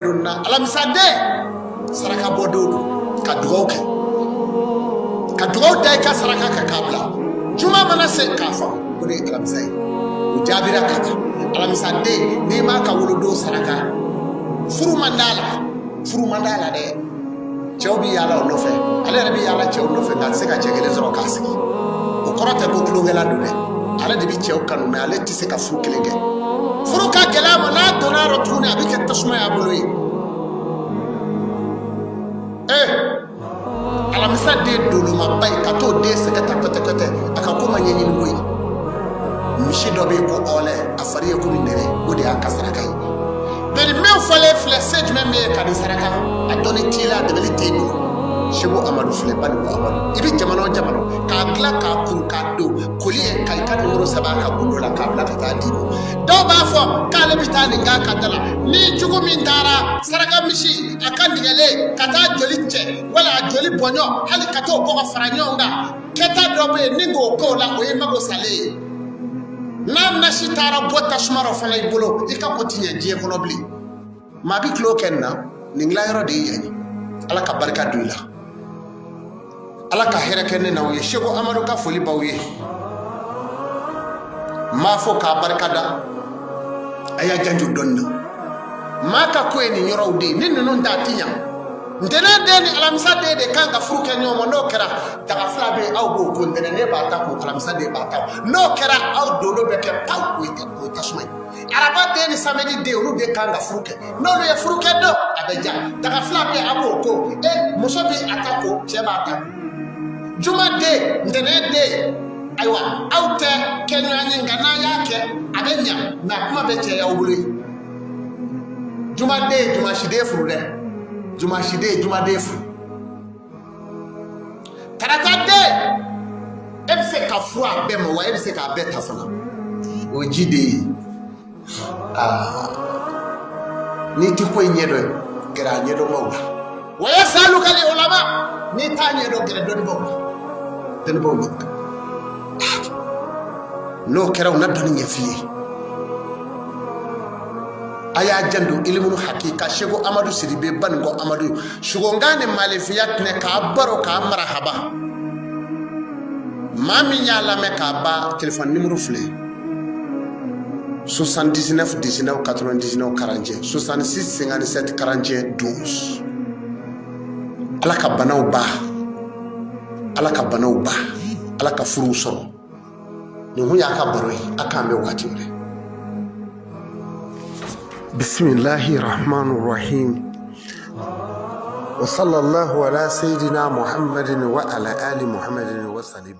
na alamisade saraka bodo ka duwoke ka duwoke dai ka saraka ka kabla juma mana se kafa kuni alamisai ujabira kaka alamisade ni ma ka wolodo saraka furu mandala de chawbi yala no fe ale rabi yala chaw no fe ka se ka chegele zoro kasi o korata ko klongela do de ale de bi chaw kanu me ale ti se ka fu kelenge furu ka kelama na donaro tuni abike tasma ya boloyi alamisa de dolo mabai kato de se ka tapete aka ko manyenyi ngoyi mishi do be ko ole afari ko mindere odi akasara kai beri me fale flessage me ka di saraka adoni tila de belite do Shebo Amadou fle ban ko Amadou ibi jamano ka gla ka kun ka do koli en kai kan numero 7 ka bundo la ka bla ta dibo do ba fo kale bitani nga ka dala ni jugo min dara saraka mishi akan digale kata joliche wala joli bonyo hali kato ko faranyo nga keta do be ningo ko la o yema go sale nam na shitara bota shmaro fala ibolo ika kotinya je ko nobli mabi klo kenna ningla yoro de yani ala ka barka duila ala ka hera kenne na wuye Shebo Amadou ka foli bawye ma fo ka barkada aya janju donna maka ko eni nyorawde nin non datinya ndene deni alamisa de kanga furuke nyomo no kera daga flabe aw go ko ndene ne ba ta ko alamisa de ba ta no kera aw do be ke paw ko tasmay araba deni samedi de ru de kanga furuke no le furuke do abeja daga flabe abo ko muso bi atako cheba ta juma de ndene de aywa awte kenyanyi ngana yake abenya na kuma beche ya ubuli juma de juma shide furu de juma shide juma de furu tarata de ebse ka fu abemo wa ebse ka beta fana ojide ni tikwe nyedo gira nyedo mawa wa yasalu kali ulama ni ta nyedo gira do mawa tenbo no keraw na doni nyefiye aya jandu ilmu hakika Shebo Amadou Sidibe bango Amadou shugongane malefiyat ne ka baro ka marhaba mami nyala me ka ba téléphone numéro flé 79 19 99 40 66 57 41 12 ala ka banaw ba ala ka furu so ni hu ya ka baro aka me wati re bismillahir rahmanir rahim wa sallallahu ala sayidina muhammadin wa ala ali muhammadin wa sallim.